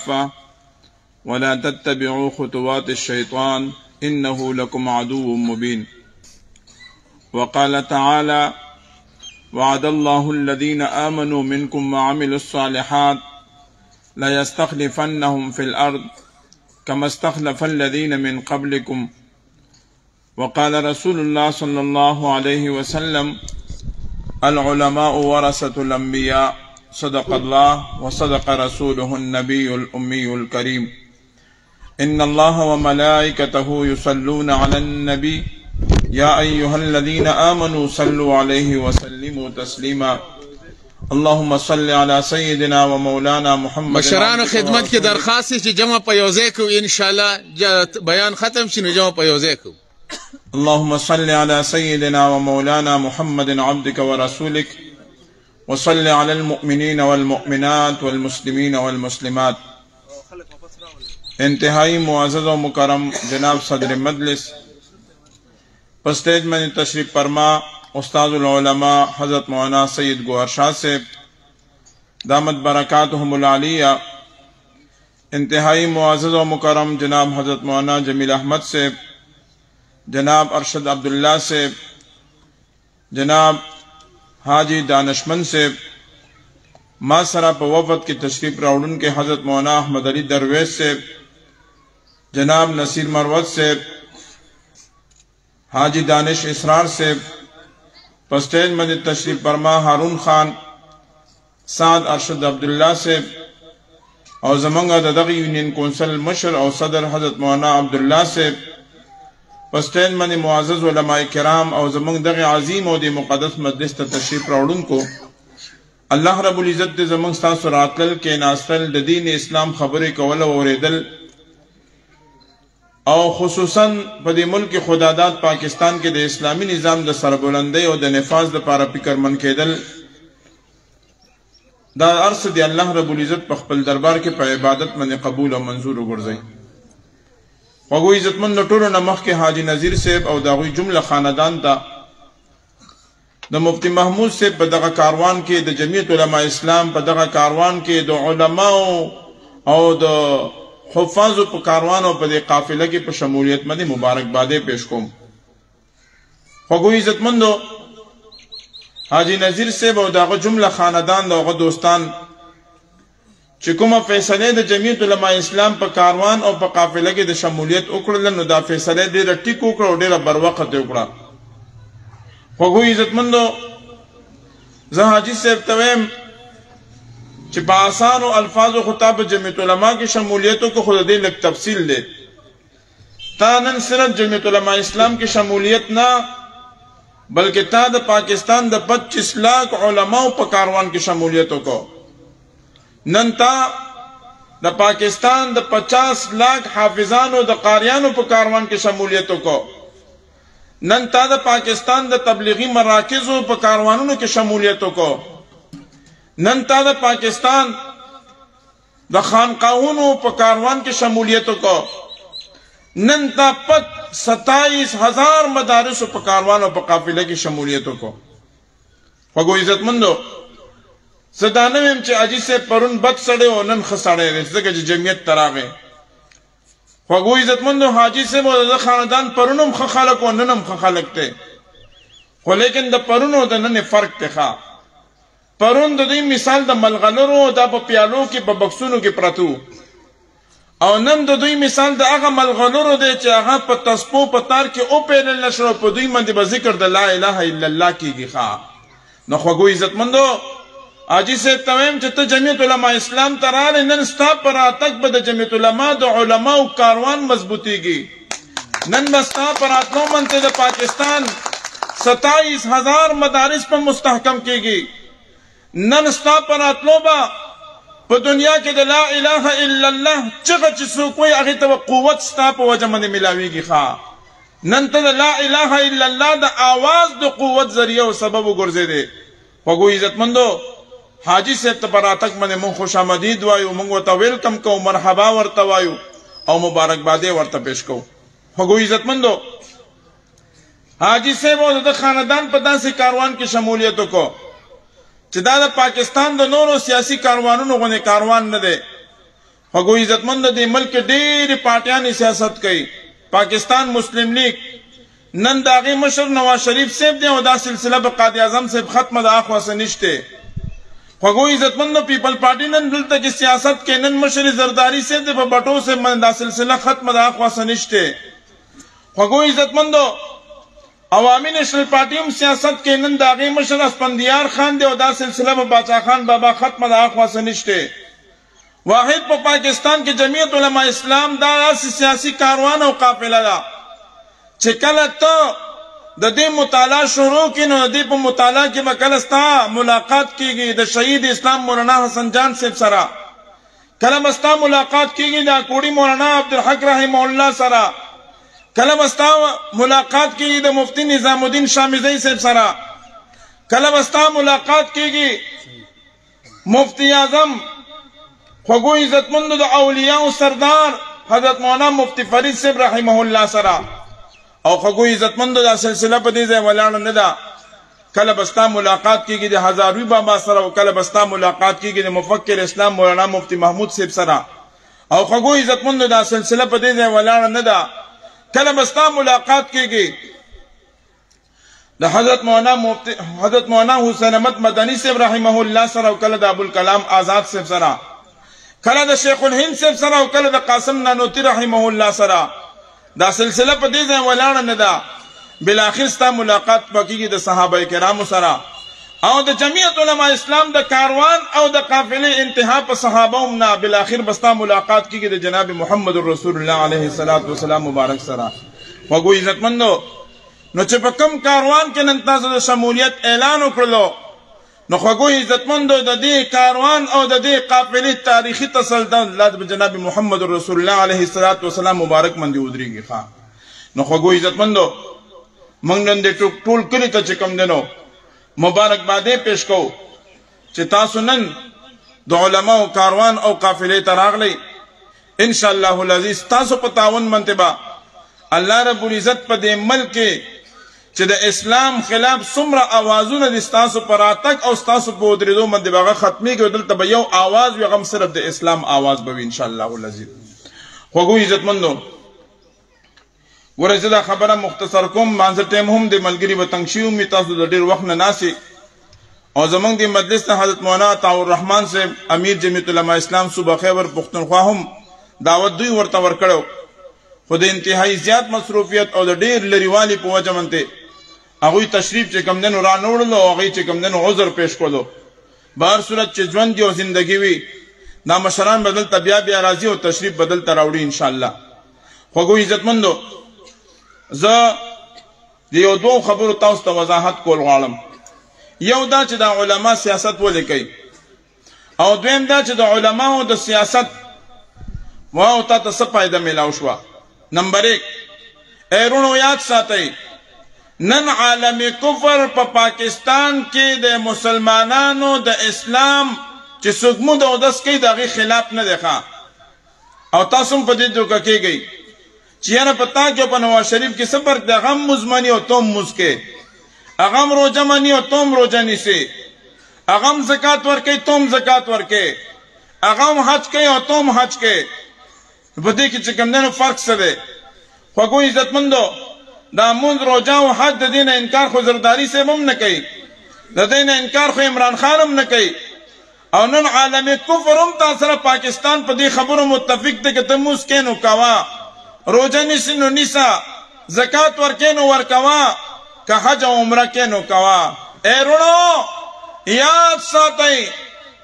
كافة ولا تتبعوا خطوات الشيطان إنه لكم عدو مبين. وقال تعالى: وعد الله الذين آمنوا منكم وعملوا الصالحات ليستخلفنهم في الأرض كما استخلف الذين من قبلكم. وقال رسول الله صلى الله عليه وسلم: العلماء ورثة الأنبياء، صدق الله وصدق رسوله النبي الأمي الكريم. إن الله وملائكته يصلون على النبي يا أيها الذين آمنوا صلوا عليه وسلموا تسليما. اللهم صل على سيدنا ومولانا محمد. مشرانو خدمت کې درخواست چې جمع په یوځای کو ان شاء الله بیان ختم شي نو جمع په یوځای کو. اللهم صل على سيدنا ومولانا محمد عبدك ورسولك وصل على المؤمنين والمؤمنات والمسلمين والمسلمات. انتہائی معزز و مکرم جناب صدر مجلس، پسٹیج میں تشریف فرما استاد العلماء حضرت مولانا سید گوہر شاہ سے دامت برکاتہم العالیہ، انتہائی معزز و مکرم جناب حضرت مولانا جمیل احمد سے، جناب ارشد عبداللہ سے، جناب حاجی دانشمند سے، ماسرہ پا وفد کی تشریف راوڑن کے حضرت مولانا احمد علی درویش سے، جناب نصیر مروت سے، حاجی دانش اسرار سے، پسٹیج میں تشریف فرما ہارون خان، سعد ارشد عبداللہ سے، اور زمانگا ددغی یونین کونسل مشر اور صدر حضرت مولانا عبداللہ سے، پسٹیج میں معزز علماء کرام اور زمانگ دغی عظیم اور دی مقدس مجلس تا تشریف راوڑن کو اللہ رب العزت دے زمانگ ستاسو راتل کے ناصرل دین اسلام خبری کول و ریدل او خصوصاً پا دی ملک خدادات پاکستان کے دے اسلامی نظام دا سربلندے او دا نفاذ دا پارا پکر من کے دل دا عرص دی اللہ رب العزت پا خپل دربار کے پا عبادت من قبول و منظور گرزائی. وگوی عزت من نٹورو نمخ کے حاجی نظیر صاحب او داغوی جملہ خاندان تا دا مفتی محمود صاحب پا دغا کاروان کے دا جمعیت علماء اسلام پا دغا کاروان کے دا علماء او دا حفاظو پا کاروانو پا دے قافلہ کی پا شمولیت میں مبارک بادے پیش کوم. وگوی عزت مندو حاجی نظیر صاحب او داغا جملہ خاندان دا دوستان چکم فیصلے دا جمعیت علماء اسلام پا کاروان او پا قافلہ کی دا شمولیت اکڑلن دا فیصلے دے رٹی کو اکڑا او دے بروقت اکڑا. خوگوی عزت مندو زہ حاجی صاحب تویم چی با آسان و الفاظ و خطاب جمعیت علماء کی شمولیتوں کو خود دے لگ تفصیل دے تا نن صرف جمعیت علماء اسلام کی شمولیت نا بلکہ تا دا پاکستان دا 25 لاکھ علماء پا کاروان کی شمولیتوں کو نن تا دا پاکستان دا 50 لاکھ حافظان و دا قاریان پا کاروان کی شمولیتوں کو نن تا دا پاکستان دا تبلیغی مراکز و پا کاروانوں کی شمولیتوں کو نن تا دا پاکستان دا خانقاہونو پا کاروان کی شمولیتوں کو نن تا 27,000 مدارس پا کاروان و پا قافلہ کی شمولیتوں کو. وگو عزت مندو صدانویم چے عجی سے پرون بد سڑے و نن خساڑے رسدہ جی جمعیت تراغے. وگو عزت مندو حاجی سے وہ خاندان پرونم خخالک و ننم خخالک تے خو لیکن دا پرونو دا نن فرق تے خواہ پرون دا دی مثال دا ملغلرو دا پا پیالو کی پا بکسونو کی پراتو او نم دا دوی مثال دا آغا ملغلرو دے چے آغا پا تسپو پا تار کی او پیلن نشرو پا دوی من دی با ذکر دا لا الہ الا اللہ کی گی خواہ. نخوگو عزت مندو آجی سے تویم چے تا جمعیت علماء اسلام ترار نن ستا پر آتک با دا جمعیت علماء دا علماء و کاروان مضبوطی گی نن بستا پر آتنو من تے دا پاکستان 27,000 مدارس پر مستحکم کی گی نن ستا پر آتنو با پا دنیا کے دا لا الہ الا اللہ چگہ چسو کوئی اغیط و قوت ستا پا وجہ من ملاوی گی خواہ نن تا دا لا الہ الا اللہ دا آواز دا قوت ذریعہ و سبب و گرزے دے. وگو عزت مندو حاجی سے تبراتک من من خوش آمدید وایو منگو تا ویلکم کو مرحبا ورطا وایو او مبارک بادے ورطا پیش کو. وگو عزت مندو حاجی سے وہ دا خاندان پتا سی کاروان کی شمولیتوں کو چدا دا پاکستان دا نورو سیاسی کاروانوں نگونے کاروان ندے خوږو عزتمند د ملک ډېرې پارټیانې سیاست کوي. پاکستان مسلم لیگ نن د هغې مشر نواز شریف صاحب دی او دا سلسله به قائد اعظم صاحب ختمه د هخوا څه نشته. خوږو عزتمندو پیپل پارټي نن دلته کې سیاست کې نن مشر زرداری صاحب دی په بټو صاحب باندې دا سلسله ختمه د هخوا څه نشته. خوږو عزتمندو عوامي نیشنل پارټي هم سیاست کې نن د هغې مشر اسفندیار خان دی او دا سلسله به باچا خان بابا ختمه د هخوا څه نشته. واحد په پاکستان کې جمعیت علماء اسلام دا داسې سیاسي کاروان او قافله ده چې کله ته د دې مطالعه شروع کړې نو د دې په مطالعه کې به کله ستا ملاقات کېږي د شهید اسلام مولانا حسن جان صاحب سره، کله به ستا ملاقات کېږي د کوړي مولانا عبدالحق رحمه الله سره، کله به ستا ملاقات کېږي د مفتی نظام الدین شامزی صاحب سره، کله به ستا ملاقات کېږي مفتی اعظم خوږو عزتمندو د اولیاء سردار حضرت مولانا مفتی فرید صاحب رحمه الله سره. او خوږو عزتمندو دا سلسله په دې ځای ولاړه نه ده. کله به ستا ملاقات کېږي د هزاروي بابا سره او کله به ستا ملاقات کېږي د مفکر اسلام مولانا مفتی محمود صاحب سره. او خوږو عزتمندو دا سلسله په دې ځای ولاړه نه ده. کله به ستا ملاقات کېږي د حضرت مولانا حسین احمد مدني صاحب رحمه الله سره او کله د ابوالکلام آزاد صاحب سره، کله د شیخ الهند صاحب سره او کله د قاسم نانوتي رحمه الله سره. دا سلسله په دې ځای ولاړه نه ده. بالاخر ستا ملاقات پکېږي د صحابه کرامو سره او د جمعیت علماء اسلام د کاروان او د قافلې انتها په صحابه هم نه. بالاخر به ستا ملاقات کېږي د جناب محمد رسول الله علیه الصلاة والسلام مبارک سره. خوږو عزتمندو نو چې په کوم کاروان کې نن تاسو د شمولیت اعلان وکړلو نو خوږو عزتمندو د دې کاروان او د دې قافلې تاریخي تسلسل الله د جناب محمد رسول الله علیه الصلاة والسلام مبارک باندې ودرېږي. نو خوږو عزتمندو موږ نن د ټول کلي ته چې کوم دی نو مبارکبادي پیش کوو چې تاسو نن د علماو کاروان او قافلې ته راغلی. انشاءالله العزیز تاسو په تعاون باندې به الله رب العزت په دې ملک کې چې د اسلام خلاف څومره اوازونه دي ستاسو په راتګ او ستاسو په ودرېدو باندې به هغه ختمېږي او دلته به یو آواز وي، هغه هم صرف د اسلام آواز به وي انشاءالله العزیز. خوږو عزتمندو ګوره زه دا خبره مختصر کوم، مانځه ټایم هم د ملګري به تنګ شوي وي، تاسو د ډېر وخت نه ناستې او زمونږ د مجلس ته حضرت مولانا عطاء الرحمن صاحب امیر جمعیت علماء اسلام صوبه خیبر پښتونخوا هم دعوت دوی ورته ورکړی، خو د انتهایی زیات مصروفیت او د ډېر لرېوالي په وجه باندې هغوی تشریف چې کوم دی نو را نه وړلو او هغوی چې کوم دی نو عذر پیش کړلو. به هر صورت چې ژوند او زندګي وي دا مشران به دلته بیا راځي او تشریف به دلته راوړي انشاءالله. خوږو عزتمندو زه د یو دوو خبرو تاسو ته وضاحت کول غواړم. یو دا چې د علما سیاست ولې کوي او دویم دا چې د علماو د سیاست واو تا ته څه فایده میلاو شوه. نمبر 1 ایرونو یاد ساتئ نن عالم کفر په پاکستان کې د مسلمانانو د اسلام چې څوک د اودس کوي د هغې خلاف نه دی ښه، او تاسو هم په دې دوکه کېږئ چې یاره په تا کې په نواز شریف کې څه فرق دی، هغه هم مونځ مني او ته هم مونځ کوې، هغه هم روژه مني او ته هم روژه نیسې، هغه هم زکات ورکوي ته هم زکات ورکوې، هغه هم حج کوي او ته هم حج کوې. په دې کې چې کوم دی نو فرق څه دی؟ خوږو عزتمندو دا مونځ روژه او حج د دې نه انکار خو زرداري صاحب هم نه کوي، د دې نه انکار خو عمران خان هم نه کوي، او نن عالم کفر هم تا سره پاکستان په دې خبرو متفق دی که ته مونځ کوې نو کوه، روژه نیسې نو نیسه، زکات ورکوې نو ورکوه، که حج او عمره کوې نو کوه. ای وروڼو یاد ساتئ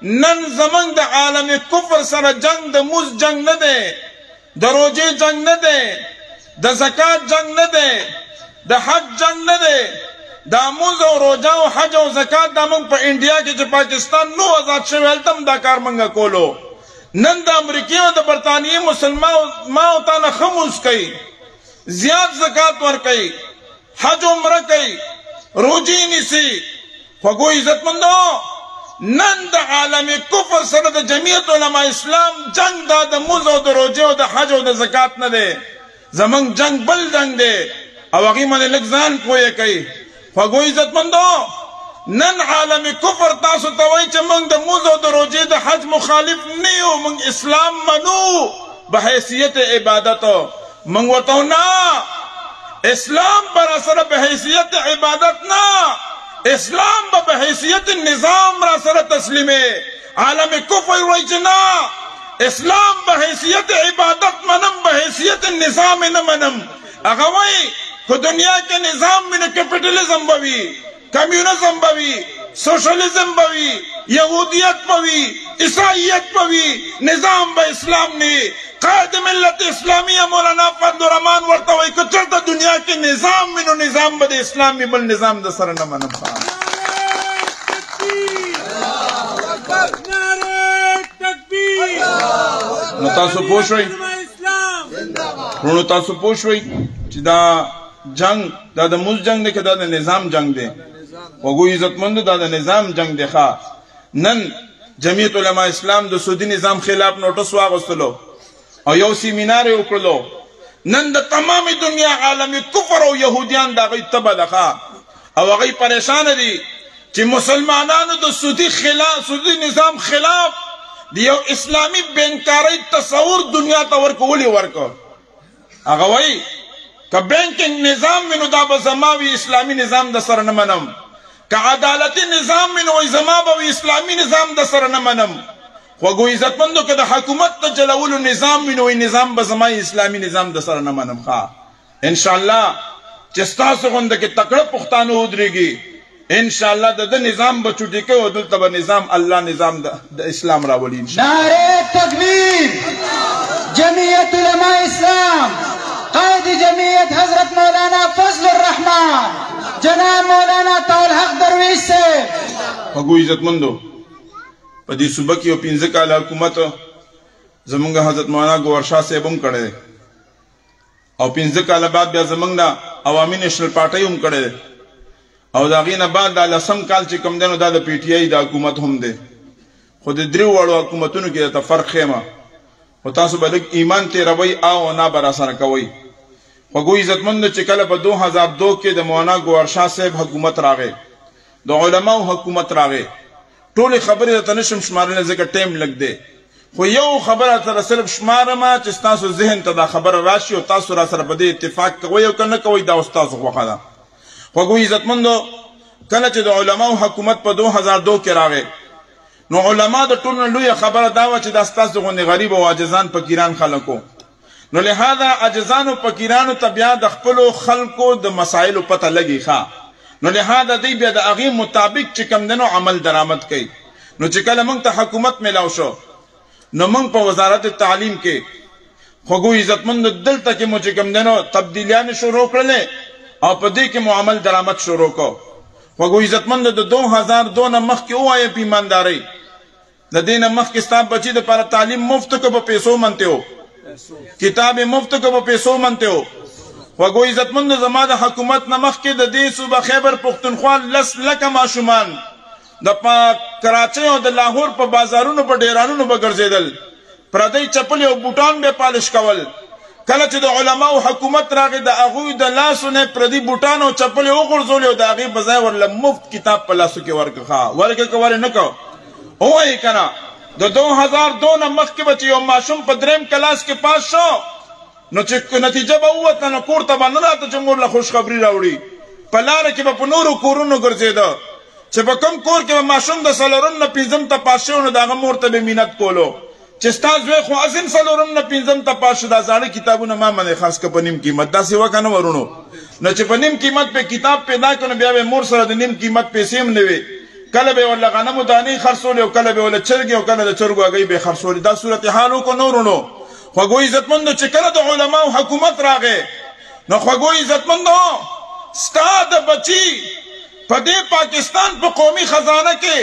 نن زمونږ د عالم کفر سره جنگ د مونځ جنگ نه دی، د روژې جنگ نه دی، د زکات جنگ نه دی، د حج جنگ نه دی. دا مونځ او روژه او حج او زکات دا موږ په انډیا کې چې پاکستان نو آزاد شوی هلته هم دا کار موږ کولو. نن د امریکې او د برطانیې مسلمان ما او تا نه ښه مونځ کوي، زیات زکات ورکوي، حج عمره کوي، روژې نیسي. خوږو عزتمندو نن د عالم کفر سره د جمعیت علماء اسلام جنگ دا د مونځ او د روژې او د حج او د زکات نه دی، زمونږ جنگ بل جنگ دی او هغې باندې لږ ځان پویه کوي. خوږو عزتمندو نن عالم کفر تاسو ته وایي چې موږ د مونځ او د روژې د حج مخالف نه یو، موږ اسلام منو به حیثیت عبادت. موږ ورته نه، اسلام پر اثر به حیثیت عبادت نه، اسلام به حیثیت نظام را سره تسلیمه. عالم کفر وایي چې نه، اسلام به حیثیت عبادت منم، به حیثیت نظام نه منم. هغه وایي که دنیا کې نظام میں کیپٹلزم بوی، کمیونزم بوی، سوشلزم بوی، یہودیت بوی، عیسائیت بوی، نظام با اسلام نے. قائد ملت اسلامیہ مولانا فضل الرحمان ورطا وی کچر دا دنیا کے نظام میں نو نظام با دا اسلام میں بل نظام دا سر نمانم خواہ. نو تاسو پوشوئی رونو تاسو پوشوئی چی دا جنگ دا دا موز جنگ دے کہ دا دا نظام جنگ دے وگو عزت مند دا دا نظام جنگ دے خواہ. نن جمعیت علماء اسلام دا سودی نظام خلاف نوٹس واغستلو او یو سیمینار اکرلو. نن دا تمام دنیا عالمی کفر او یہودیان دا غی تبا دخوا او غی پریشان دی چی مسلمانانو دا سودی نظام خلاف دیو اسلامی بینکاری تصور دنیا تا ورکو ولی ورکو. اگوائی کہ بینکنگ نظام منو دا بزماوی اسلامی نظام دا سر نمنم، کہ عدالتی نظام منو زماوی اسلامی نظام دا سر نمنم. وگو عزت مندو کہ دا حکومت دا جلولو نظام منو نظام بزماوی اسلامی نظام دا سر نمنم. خواہ انشاءاللہ چستا سخند کے تکڑ پختانو ادرے گی، انشاءاللہ دا نظام بچوٹی کے ودل تبا نظام اللہ نظام دا اسلام راولی انشاءاللہ. نعرہ تکبیر. جمعیت علماء اسلام، قائد جمعیت حضرت مولانا فضل الرحمان جناب مولانا طول حق درویش سے. حقو عزت مندو پدی صوبہ کی پینزہ کالا حکومت زمانگا حضرت مولانا گوھر شاہ سے بم کڑے او پینزہ کالا بعد بیا زمانگا عوامی نیشنل پارٹی ہم کڑے او داغین بعد دا لسم کال چی کم دینو دا دا پی ٹی آئی دا حکومت ہم دے. خود دریو وڑو حکومتونو کی دا فرق خیمہ و تاسو بلک ایمان تی روی آو نا براسان کوئی. وگو عزت مند چکل پا 2002 کے دا مولانا گوھر شاہ صاحب حکومت راگے، دا علماء حکومت راگے. طول خبری دا تنشم شمارنے ذکر ٹیم لگ دے، خو یو خبر تا صرف شمارما چستاسو ذہن تا دا خبر راشی و تاسو را سر بدے اتفاق کوئی او کنن کوئی دا استاسو خوخا دا. وگو عزت مندو کلچ دا علماء حکومت پا 2002 کے راگے، نو علماء دا طولن لوی خبر داوا چی دا استاسو غنی غریب و عجزان پکیران خلقو. نو لہذا عجزان و پکیرانو تبیا دا خپلو خلقو دا مسائلو پتہ لگی خواہ. نو لہذا دی بیا دا اغیم مطابق چکم دنو عمل درامت کئی. نو چکل منگ تا حکومت میں لاؤشو نو منگ پا وزارت تعلیم کے خوگو عزت مند دل تا کہ مو چکم دنو تبدیلیان شروع کرلے او پا دی کہ مو عمل درامت شروع کو. خوگو عزت مند دا 2002 نمخ کی او آئے پیمانداری دا دین مخ کستاب بچی دا پارا تعلیم مفت کو پا پیسو منتے ہو، کتاب مفت کو پا پیسو منتے ہو. وگو عزت مند زمان دا حکومت نمخ کی دا دی صوبہ خیبر پختونخوا 10 لک معشومان دا پا کراچے و دا لاہور پا بازارونو پا ڈیرانونو با گرزیدل، پردی چپلی و بوٹان بے پالش کول. کلچ دا علماء و حکومت راگی دا اغوی دا لاسو نے پردی بوٹان و چپلی و غرزولی و دا اغی بزای ورلہ مفت کتاب پا لاسو کے ورکا خواہ ورکا کواری نکو ہوئی کنا. دا 2002 نمخ کی بچی و معشوم پا درم کلاس کے پاس شو نو چک نتیجہ با اوت نا کور تبا نراتا چنگور لخوش خبری راوڑی پلار کی با پنورو کورونو گرزی دا چه با کم کور کی با معشوم دا سالورن نا پینزم تا پاشو نو دا غمور تا بے مینت کولو چستاز وی خو ازن سالورن نا پینزم تا پاشو دا زاڑی کتابو نا ما منے خاص کا پنیم قیمت دا سیوا کا نورونو نو چه پنیم قیمت پہ کتاب پیدا کنو بیا بے مور سر دا نیم قیمت پہ سیم نوے کل بے والا غنمو دانی خرسولی و کل بے والا چرگی و کل دا چرگو آگئی بے خرسولی دا صورتحالو کو نورونو. خوگو عزت مندو چکل دا علماء و حکومت راگے نو خوگو عزت مندو ستاد بچی پا دے پاکستان پا قومی خزانہ کے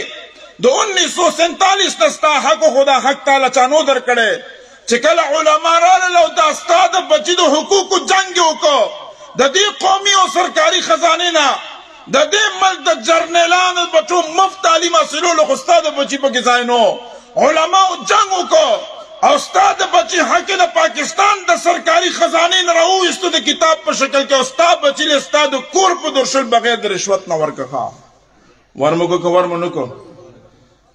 دو 1947 نستا حق و خدا حق تالا چانو در کڑے چکل علماء راللو دا ستاد بچی دو حقوق جنگیو کو دا دی قومی و سرکاری خزانے نا دا دی ملک دا جرنیلان بچو مفت تعلیم حاصلو لو استاد بچی پا کسائنو علماء جنگو کو استاد بچی حق دا پاکستان دا سرکاری خزانے نراؤ استو دا کتاب پر شکل کے استاد بچی لے استاد کور پر درشل بغیر دا رشوت نور کا خواہ. ورمو کو ورمو نکو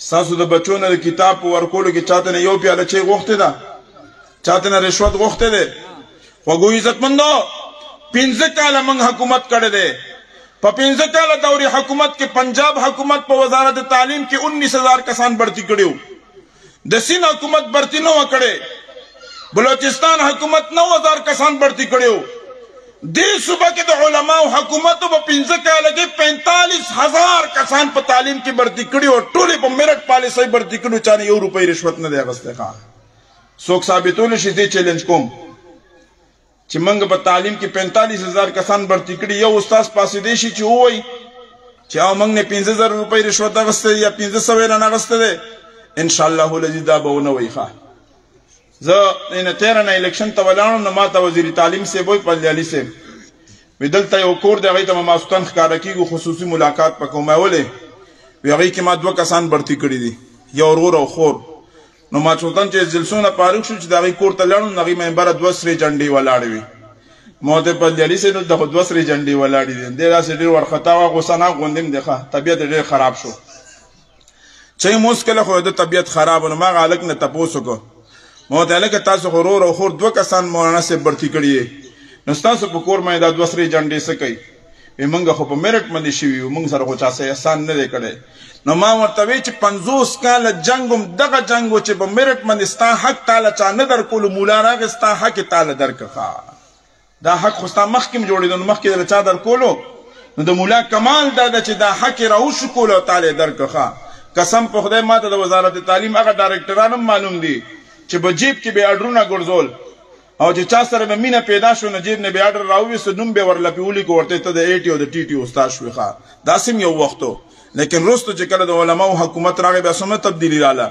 ستاسو د بچو نه کتاب په ورکولو کې چاته نه یو پیاله چای غوښتې ده چاته نه رشوت غوښتې ده خوږو عزتمندو 15 کاله موږ حکومت کړی دی په 15 کاله دورې حکومت کې پنجاب حکومت په وزارت تعلیم کې 19000 کسان بھرتی کړیو د سین حکومت بھرتی نه وکړي بلوچستان حکومت 9000 کسان بھرتی کړیو دې صوبه کې د علماو حکومت په 15 کاله کې 45000 کسان په تعلیم کې بھرتی کړیو ټول په میرټ پالیسي بھرتی کړو چانه یو روپۍ رشوت نه دی اغسته ښه څوک ثابتول شي دې چیلنج کوم چې موږ په تعلیم کې 45000 کسان بھرتی کړي یو استاد پاسې دی شي چې وای چې موږ نه 15000 روپۍ رشوت اغسته یا 1500 نه اغسته ده ان شاء الله الذي دا به نه وای ښه زه ان 13 نه الیکشن ته ولاړم نو ماته وزیر تعلیم سی وای پلیالي سی ودلته یو کور دی هغه ته ماستان ښکارا کیږي خصوصي ملاقات پکوم ولې وی هغه کې ما 2 کسان بھرتی کړي دي یو ورور او خور نو ما چوتن چې زلسونه پاروښ شو چې دا کور ته لاړو نغې منبر 2 سری جنډي ولاړې وي موته په دلی سره د 2 سری جنډي ولاړې دي ډیر اسې ډیر ورختا وا غوسنا غوندم دیخه طبيعت ډیر خراب شو چې مشکل خو د طبيعت خراب نو ما غالک نه تپوسو کو موته لکه تاسو غرور او خور 2 کسان مولانا سے بھرتی کړي نو تاسو په کور مې دا 2 سری جنډي سکي ومنګه خو په میرټ باندې شي ومنګ سره خو چا سه احسان نه کړي نو ما ورته وی چې 50 کاله جنگم دغه جنگو چې په میرټ باندې ستا حق تعالی چا نه درکول مولا راغ ستا حق تعالی درکخه دا حق خو ستا مخکم جوړیدل مخکې در چا درکولو نو د مولا کمال دا چې دا حق راوښ کولو تعالی درکخه قسم په خدای ماته د وزارت تعلیم هغه ډایرکټرانو معلوم دي چې په جیب کې به اډرونه ګرځول او چې چا سره به مینه پیدا شو نجیب نه به اډر راوي سنوم به ورلپیولي کو ورته ته د 80 او د ټي ټي استاد شوخه داسم یو وختو لیکن رستو چې کله د علماو حکومت راغی بیا سمه تبدیلی رااله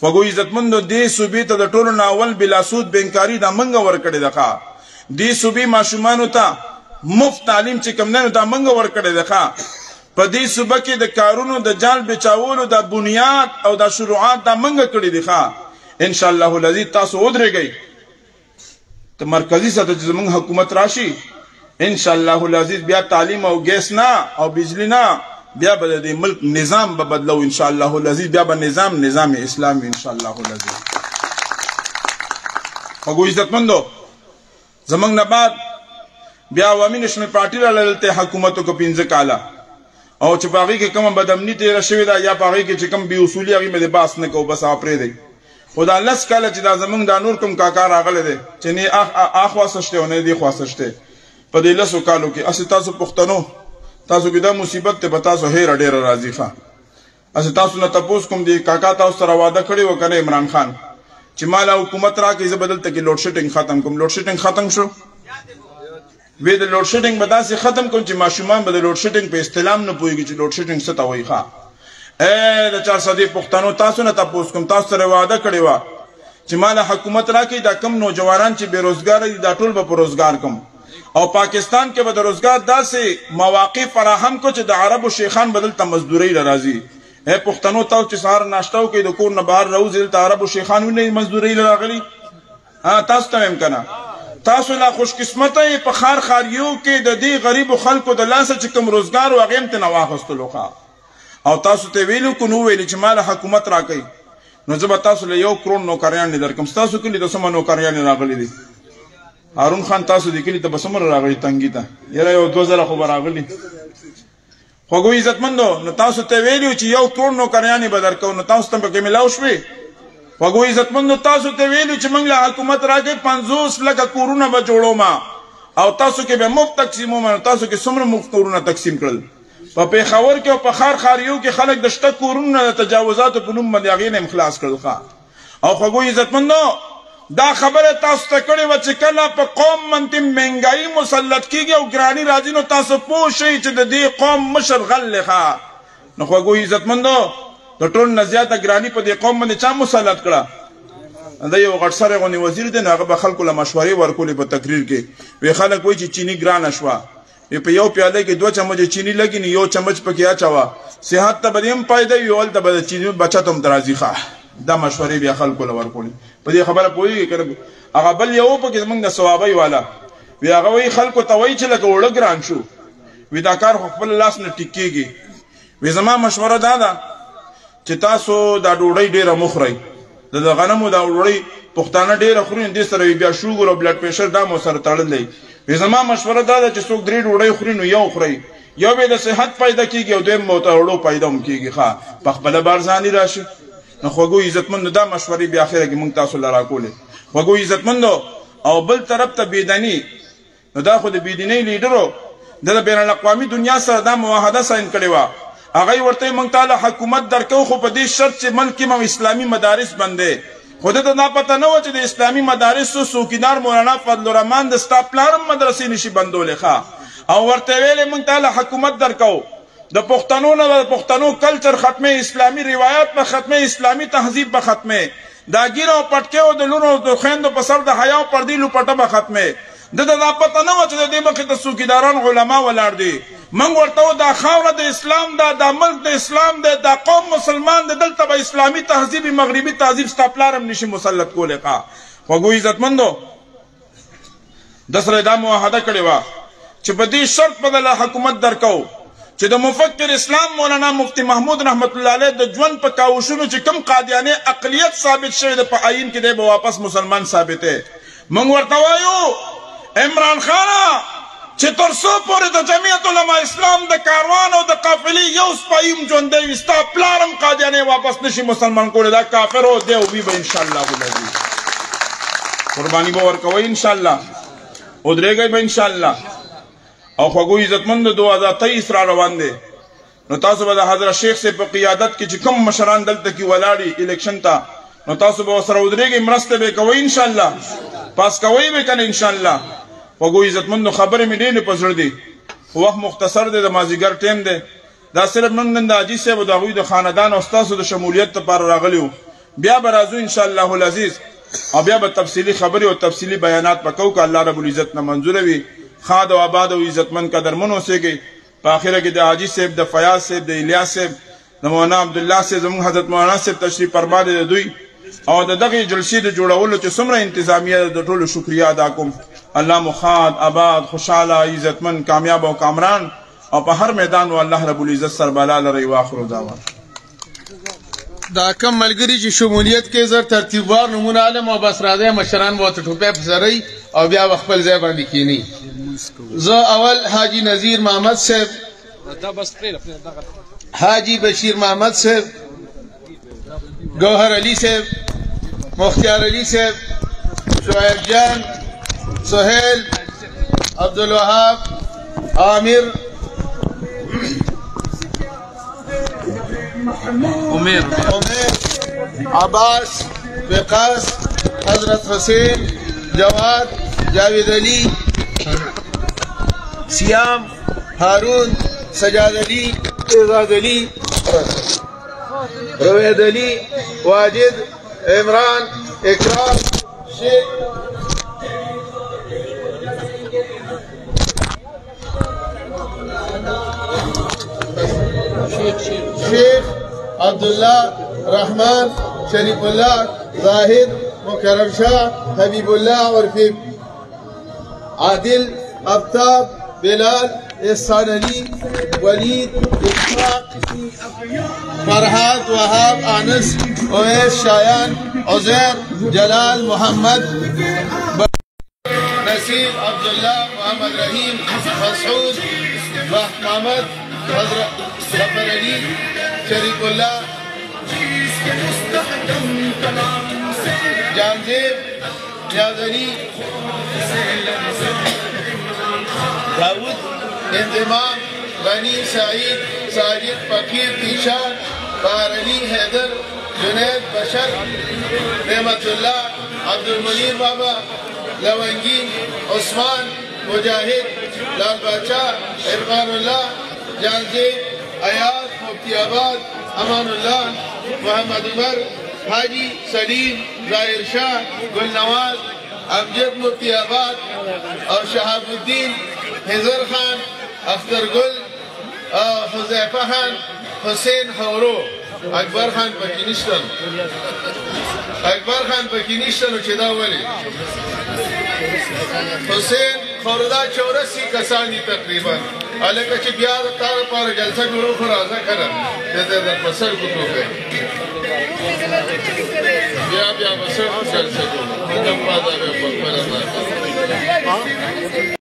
فګو عزتمندو دې صوبې ته د ټولو ناول بلا سود بینکاری دا منګه ورکړې ده دې صوبې ماشومانو ته مفت تعلیم چې کم نه دا منګه ورکړې ده په دې صوبه کې د کارونو د جال بچاولو د بنیاد او د شروعات دا منګه کړې ده ان شاء الله الذي تاسو ودرېږئ ته مرکزی سطح چې زموږ حکومت راشي ان شاء الله العزیز بیا تعلیم او ګیس نه او بجلی نه بیا به د ملک نظام به بدلو ان شاء الله العزیز بیا به نظام اسلامي ان شاء الله العزیز هغه عزتمندو زمنګ نه بعد بیا عوامي نشمه پارټي لالته حکومتو کو 15 کاله او چې باغی کې کوم بدامنی تیر شوی دا یا باغی کې چې کوم بي اصولي هغه مې باس نه کو بس اپرې دی خدا لس کاله چې دا زمنګ د نور کوم کاکار راغله دي چې نه اخوا سشته نه دی خوا سشته په دې لسو کالو کې اس تاسو پښتنو تاسو کې دا مصیبت ته بتا سو هیر ډیر راضی ښه اس تاسو نه تاسو کوم دی کاکا تاسو سره وعده کړی و کنه عمران خان چې مال حکومت را کې ز بدل ته کې لوډ شیډینګ ختم کوم لوډ شیډینګ ختم شو وې د لوډ شیډینګ بداسي ختم کوم چې ماشومان به د لوډ شیډینګ په استلام نه پويږي چې لوډ شیډینګ څه ته وایي ښه د 400 پښتنو تاسو نه تاسو کوم تاسو سره وعده کړی و چې مال حکومت را کې دا کم نوجوانان چې بیروزګار دي دا ټول به روزګار کوم او پاکستان کې به د روزګار داسې مواقع فراهم کو چې د عربو شیخان بدل ته مزدوري راځي اے پښتنو تاسو چې سهار ناشتاو کې د کور نه بهر راوځي د عربو شیخان نه مزدوري راغلي تاسو ته هم کنه تاسو لا خوش قسمته په خار خاریو کې د دې غریب خلکو د لاسه چې کوم روزګار او غیم ته نواخستلو او تاسو ته ویلو کو نو ویل چې مال حکومت راکې نو زه به تاسو له 1 کروڑ نوکریان درکم تاسو کې د سم نوکریان راغلي دي هارون خان تاسو د کلی ته بسمر راغلی تنګی ته یره یو 2000 خو راغلی خوګو عزتمندو نو تاسو ته ویلو چې 1 کروڑ نوکریان به درکو نو تاسو ته به ملاو شوي خوګو عزتمندو تاسو ته ویلو چې موږ له حکومت راکې 50 لک کورونه به جوړو ما او تاسو کې به مفت تقسیمو ما تاسو کې څومره مفت کورونه تقسیم کړل په پیښور کې او په خار خاریو کې خلک د شته کورونه تجاوزات په نوم باندې هغه نه اخلاص کړل او خوګو عزتمندو دا خبره تاسو ته کړې و چې کله په قوم منته منګای مسلط کیږي او ګرانی راځي نو تاسو پوه شئ چې د دې قوم مشر غلخه نو خوګو عزتمندو د ټول نزیاته ګرانی په دې قوم باندې چا مسلط کړه دا یو غټ سره غونی وزیر دی هغه به خلکو له مشورې ورکولې په تقریر کې وی خلک وایي چې چینی ګران شوه په یو پیاله کې 2 چمچ چینی لګی نه یو چمچ پکې اچوا صحت ته به هم فائدہ وي ول ته به چینی بچتم درازي ښه دا مشورې بیا خلکو له ورکولې په دې خبره پوهیږي کړه هغه بل یو پکې موږ د ثوابي والا وی هغه وی خلکو ته وایي چې لکه وړ ګران شو وی دا کار خپل لاس نه ټیکيږي وی زما مشوره دا ده چې تاسو دا ډوډۍ ډیره مخورئ د غنمو دا ډوډۍ پښتانه ډیره خوري دې سره بیا شوګر او بلډ پریشر دا مو سره تړلی وی زما مشوره دا ده چې څوک 3 ډوډۍ خوري نو یو خورئ یو به د صحت پیدا کیږي او دویم مو ته وړو پیدا هم کیږي ښه په خپله بارزاني راشي نو خوږو عزتمندو دا مشورې بیا اخره کې موږ تاسو له راکولې خوږو عزتمندو او بل طرف ته بېدني نو دا خو د بېدینۍ لیډرو د بین الاقوامي دنیا سره دا معاهده ساین کړې وه هغوی ورته موږ ته حکومت درکو خو په دې شرط چې ملک کې مو اسلامي مدارس بندې خو ده ته دا پته نه وه چې د اسلامي مدارسو څوکیدار مولانا فضل الرحمن د ستا پلار هم مدرسې نشي بندولی ښه او ورته ویلې موږ ته حکومت درکو د پښتنو نه د پښتنو کلچر ختمه اسلامي روایات به ختمه اسلامي تهذیب به ختمه دا ګیر او پټکې او د لونو د خویندو په سر د حیا او پردي لوپټه به ختمه ده ته دا پته نه وه چې د دې مخې ته څوکیداران علما ولاړ دي موږ ورته دا خاوره د اسلام ده دا ملک د اسلام ده دا قوم مسلمان ده دلته به اسلامي تهذیب مغربي تهذیب ستا پلار هم نشي مسلط کولی ښه خوږو عزتمندو د سره دا معاهده کړې وه چې په دې شرط به دله حکومت درکو چې د مفکر اسلام مولانا مفتی محمود رحمت الله علیه د ژوند په کاوشونو چې کوم قادیانې اقلیت ثابت شوی د په آیین کې دی به واپس مسلمان ثابتې موږ ورته وایو عمران خانه چې تر څو پورې د جمعیت علما اسلام د کاروان او د قافلې یو سپایي هم ژوندی وي ستا پلار هم قادیانې واپس نشي مسلمان کولی دا کافر او دی او وي به انشاءالله العزیز قرباني به ورکوئ انشاءالله ودرېږئ به انشاءالله او خوږو عزتمندو 2023 را روان دی نو تاسو به د حضرت شیخ صاحب په قیادت کې چې کوم مشران دلته کې ولاړي الیکشن ته نو تاسو به ورسره ودرېږئ مرسته به کوئ انشاءالله پاس کوئ به که نه انشاءالله خوږو عزتمندو خبرې مې ډېرې په زړه دي وخت مختصر دی د مازدیګر ټیم دی دا صرف موږ نن د حاجي صاحب او د هغوی د خاندان او ستاسو د شمولیت لپاره راغلي وو بیا به راځو انشاءالله العزیز او بیا به تفصیلي خبرې او تفصیلي بیانات به کوو که الله رب العزت نه منظوره وي خاد او آباد او عزتمند قدرمن اوسېږئ په آخره کې د حاجي صاحب د فیاض صاحب د الیاس صاحب د مولانا عبدالله صاحب زموږ حضرت مولانا صاحب تشریف فرما دی د دوی او د دغې جلسې د جوړولو چې څومره انتظامیه ده د ټولو شکریه ادا کوم الله مو خاد آباد خوشحاله عزتمند کامیاب او کامران او په هر میدان و الله رب العزت سربلا لري واخر دعوا دا کم ملګري چې شمولیت کې زر ترتیبوار نمونه عالم او بس راځي مشران به ورته ټوپۍ پسروي او بیا به خپل ځای باندې کښېني زه اول حاجي نذیر محمد صاحب حاجي بشیر محمد صاحب گوهر علی صاحب مختار علی صاحب شعیب جان سہیل عبدالوهاب عامر عمیر عباس وقاص حضرت حسین جواد جاوید علی سیام هارون سجاد علی اعزاز علی روید علی واجد عمران اکرام شیخ عبداللہ رحمان شریف اللہ زاہد مکرم شاہ حبیب اللہ عرفی عادل آفتاب بلال احسان علی ولید اسحاق فرحات وہاب انس اویس شایان عزیر جلال محمد نصیر عبداللہ محمد رحیم مسعود محمد ظفر علی شریف اللہ جانزیب نیاز علی داود انضمام غنی سعید ساجد فقیر تیشان بار علی حیدر جنید بشر نعمت اللہ عبدالمنیر بابا لونگی عثمان مجاہد لال بادشاہ عرفان اللہ جانزیب ایاز مفتی آباد امان اللہ محمد عمر حاجی سلیم ظاہر شاہ گل نواز امجد مفتی آباد اور شہاب الدین حضر خان اختر گل حذیفہ خان حسین حورو اکبر خان پکې نشته اکبر خان پکې نشته نو چې دا ولې حسین خوردا 84 کسان دي تقریبا الکه چې بیا تا لپاره جلسه جوړو خو راځه کنه د پسر کو ټوکې بیا بسر جلسه جوړو دا په